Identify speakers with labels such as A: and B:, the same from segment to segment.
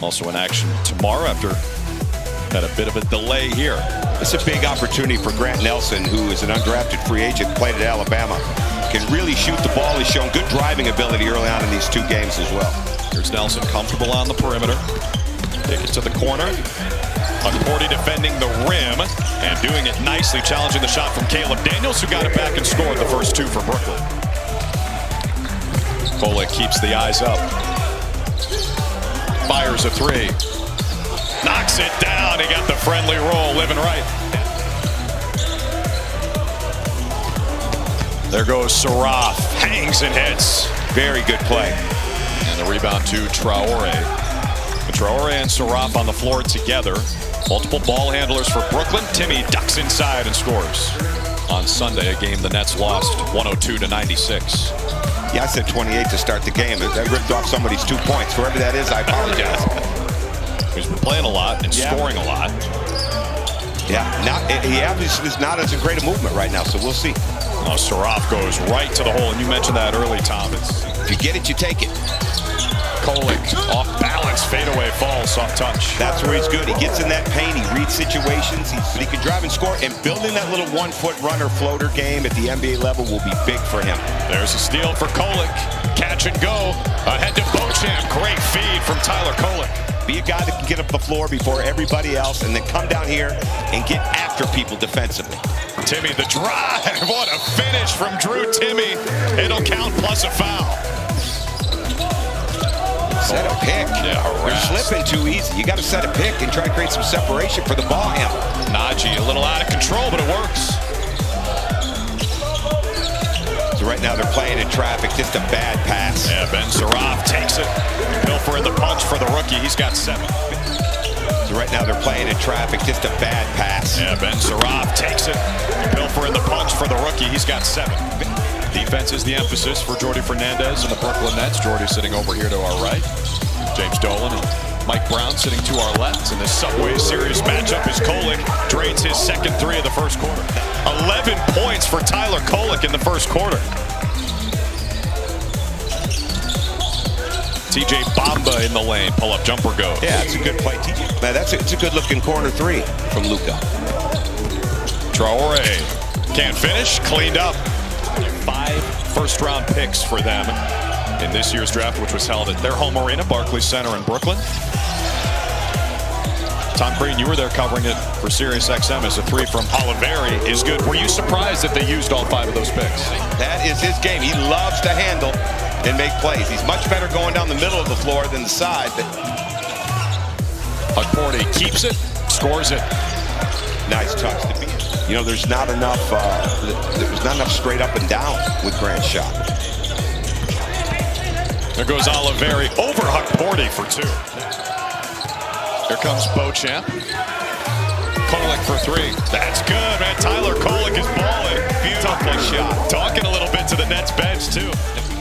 A: Also in action tomorrow after had a bit of a delay here.
B: It's a big opportunity for Grant Nelson, who is an undrafted free agent, played at Alabama. Can really shoot the ball. He's shown good driving ability early on in these two games as well.
A: Here's Nelson, comfortable on the perimeter. Take it to the corner. Unporty defending the rim and doing it nicely, challenging the shot from Caleb Daniels, who got it back and scored the first two for Brooklyn. Kolek keeps the eyes up. Fires a three. Knocks it down. He got the friendly roll, living right. There goes Saraf. Hangs and hits.
B: Very good play.
A: And the rebound to Traore. Traore and Saraf on the floor together. Multiple ball handlers for Brooklyn. Timmy ducks inside and scores. On Sunday, a game the Nets lost 102-96.
B: Yeah, I said 28 to start the game. That ripped off somebody's 2 points. Whoever that is, I apologize.
A: He's been playing a lot and scoring a lot.
B: Yeah, he obviously is not as great a movement right now, so we'll see.
A: Oh, Saraf goes right to the hole, and you mentioned that early, Tom.
B: If you get it, you take it.
A: Kolek off balance, fadeaway fall, soft touch.
B: That's where he's good. He gets in that paint, he reads situations, he can drive and score, and building that little 1-foot runner floater game at the NBA level will be big for him.
A: There's a steal for Kolek. Catch and go. Ahead to Beauchamp. Great feed from Tyler Kolek.
B: Be a guy that can get up the floor before everybody else and then come down here and get after people defensively.
A: Timmy the drive. What a finish from Drew Timmy. It'll count plus a foul.
B: Set a pick.
A: Yeah,
B: you're slipping too easy. You got to set a pick and try to create some separation for the ball handler.
A: Najee a little out of control, but it works.
B: So right now they're playing in traffic. Just a bad pass.
A: Yeah, Ben Saraf takes it. Pilfer in the punch for the rookie. He's got 7.
B: So right now they're playing in traffic. Just a bad pass.
A: Yeah, Ben Saraf takes it. Pilfer in the punch for the rookie. He's got 7. Defense is the emphasis for Jordi Fernandez and the Brooklyn Nets. Jordi sitting over here to our right. James Dolan and Mike Brown sitting to our left. In this Subway Series matchup as Kolek drains his second 3 of the first quarter. 11 points for Tyler Kolek in the first quarter. TJ Bamba in the lane. Pull-up jumper goes.
B: Yeah, it's a good play, TJ. Man, it's a good-looking corner 3 from Luka.
A: Traore can't finish. Cleaned up. 5 first-round picks for them in this year's draft, which was held at their home arena, Barclays Center in Brooklyn. Tom Crean, you were there covering it for SiriusXM as a 3 from Oliveri is good. Were you surprised that they used all 5 of those picks?
B: That is his game. He loves to handle and make plays. He's much better going down the middle of the floor than the side.
A: Unporty keeps it, scores it.
B: Nice touch to be. You know, there's not enough straight up and down with Grant's shot.
A: There goes Oliveri over Huckporty for 2. Here comes Beauchamp. Kolek for 3. That's good, man. Tyler Kolek is balling.
B: Beautiful shot.
A: Talking a little bit to the Nets bench, too.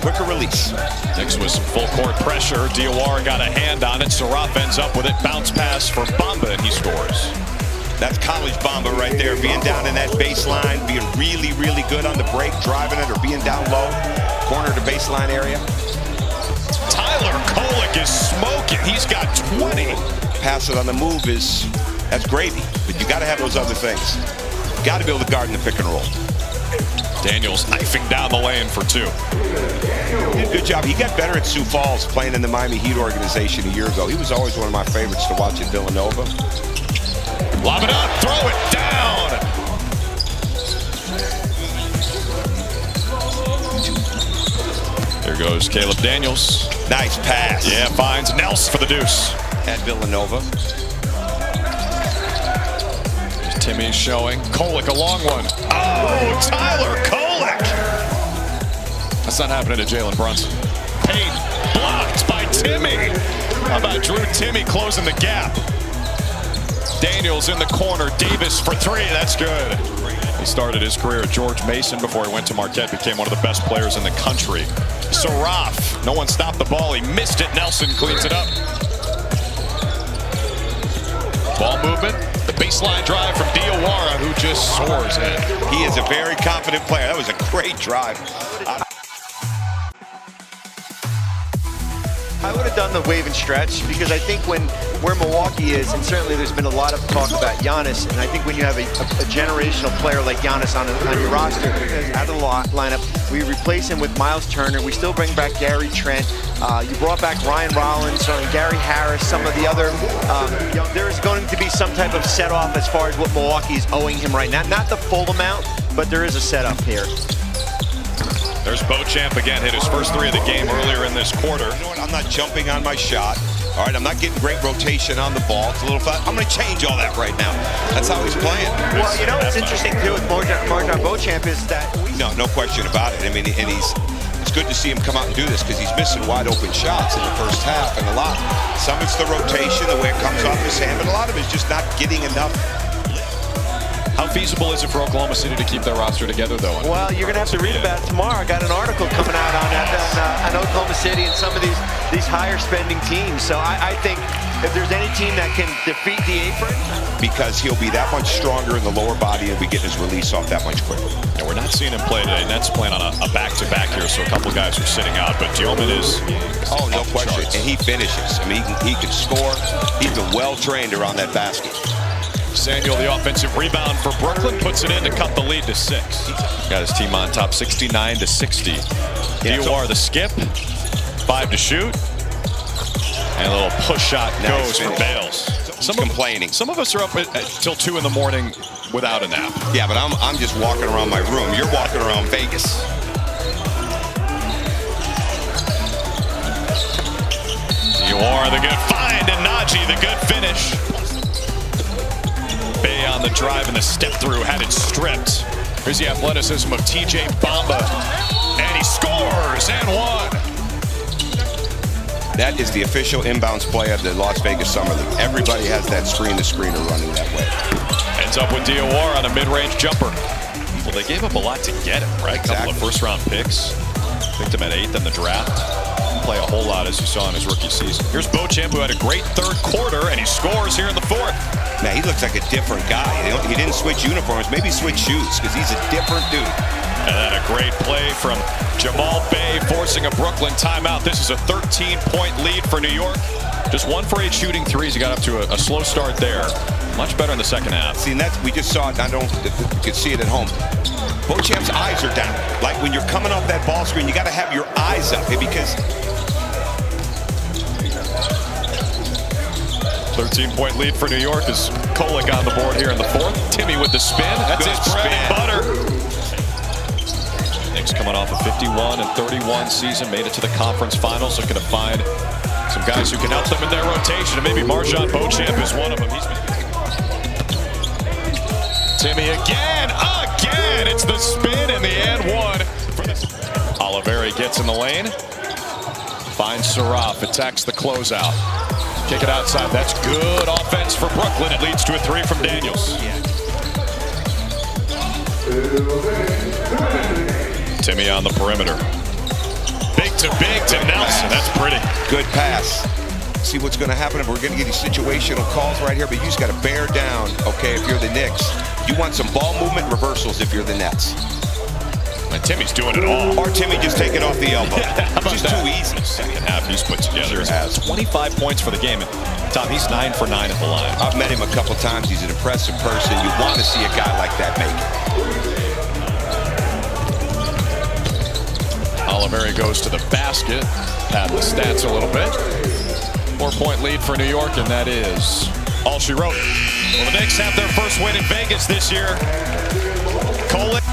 B: Quicker release.
A: Knicks with some full court pressure. Diawara got a hand on it. Saraf ends up with it. Bounce pass for Bamba, and he scores.
B: That's college Bamba right there, being down in that baseline, being really, really good on the break, driving it, or being down low, corner to baseline area.
A: Tyler Kolek is smoking. He's got 20.
B: Pass it on the move that's gravy, but you got to have those other things. You got to be able to guard in the pick and roll.
A: Daniels knifing down the lane for 2.
B: He did a good job. He got better at Sioux Falls playing in the Miami Heat organization a year ago. He was always one of my favorites to watch at Villanova.
A: Lob it up, throw it down. There goes Caleb Daniels.
B: Nice pass.
A: Yeah, finds Nelson for the deuce.
B: At Villanova.
A: There's Timmy showing. Kolek, a long one. Oh, Tyler Kolek. That's not happening to Jalen Brunson. Paint blocked by Timmy. How about Drew Timmy closing the gap? Daniels in the corner. Davis for 3. That's good. He started his career at George Mason before he went to Marquette. Became one of the best players in the country. Saraf. No one stopped the ball. He missed it. Nelson cleans it up. Ball movement. The baseline drive from Diawara, who just soars in.
B: He is a very confident player. That was a great drive.
C: I would have done the wave and stretch because I think where Milwaukee is, and certainly there's been a lot of talk about Giannis, and I think when you have a generational player like Giannis on your roster, out of the lineup, we replace him with Miles Turner. We still bring back Gary Trent. You brought back Ryan Rollins, Gary Harris, some of the other. There is going to be some type of set-off as far as what Milwaukee is owing him right now. Not the full amount, but there is a setup here.
A: There's Beauchamp again, hit his first three of the game earlier in this quarter.
B: You know what? I'm not jumping on my shot. All right, I'm not getting great rotation on the ball. It's a little flat. I'm going to change all that right now. That's how he's playing.
C: Well, you know what's interesting too with Marjon Beauchamp is that
B: no question about it. I mean, and it's good to see him come out and do this because he's missing wide open shots in the first half, and a lot. Some of it's the rotation, the way it comes off his hand, but a lot of it's just not getting enough.
A: How feasible is it for Oklahoma City to keep their roster together, though?
C: Well, you're going to have to read about it tomorrow. I got an article coming out on Oklahoma City and some of these higher spending teams. So I think if there's any team that can defeat the apron,
B: because he'll be that much stronger in the lower body and be getting his release off that much quicker.
A: And we're not seeing him play today. Nets playing on a back-to-back here, so a couple guys are sitting out. But Dioman is
B: no question, and he finishes. I mean, he can score. He's been well trained around that basket.
A: Samuel, the offensive rebound for Brooklyn, puts it in to cut the lead to 6. Got his team on top, 69-60. Diawara the skip, 5 to shoot, and a little push shot goes for Bales.
B: Complaining.
A: Some of us are up till 2 in the morning without a nap.
B: Yeah, but I'm just walking around my room. You're walking around Vegas.
A: Diawara the good find, and Najee the good finish. Bay on the drive and the step through had it stripped. Here's the athleticism of TJ Bamba, and he scores and one.
B: That is the official inbounds play of the Las Vegas Summer League. Everybody has that screen-to-screener running that way.
A: Ends up with Diawara on a mid-range jumper. Well, they gave up a lot to get him, right?
B: Exactly.
A: A couple of first-round picks. Picked him at 8th in the draft. Play a whole lot, as you saw in his rookie season. Here's Beauchamp, who had a great third quarter, and he scores here in the 4th.
B: Now, he looks like a different guy. He didn't switch uniforms, maybe switch shoes, because he's a different dude.
A: And then a great play from Jamal Bay, forcing a Brooklyn timeout. This is a 13-point lead for New York. Just 1 for 8 shooting threes. He got up to a slow start there. Much better in the second half.
B: See, and we just saw it. I don't know if you could see it at home. Beauchamp's eyes are down. Like when you're coming off that ball screen, you got to have your eyes up because
A: 13-point lead for New York is Kolek on the board here in the 4th. Timmy with the spin. That's his bread and butter. Knicks coming off a 51-31 season, made it to the conference finals, looking to find some guys who can help them in their rotation, and maybe Marjon Beauchamp is one of them. Timmy again. It's the spin and the and one. Oliveri gets in the lane. Finds Saraf, attacks the closeout. Kick it outside. That's good offense for Brooklyn. It leads to a 3 from Daniels. Timmy on the perimeter. Big to Nelson. That's pretty.
B: Good pass. See what's going to happen if we're going to get these situational calls right here, but you just got to bear down, okay, if you're the Knicks. You want some ball movement reversals if you're the Nets.
A: And Timmy's doing it all.
B: Or Timmy just take it off the elbow.
A: It's just too easy. Second half he's put together.
B: Sure has.
A: 25 points for the game. Tom, he's 9 for 9 at the line.
B: I've met him a couple times. He's an impressive person. You want to see a guy like that make it.
A: Oliveri goes to the basket. Pad the stats a little bit. 4-point lead for New York, and that is all she wrote. Well, the Knicks have their first win in Vegas this year. Kolek.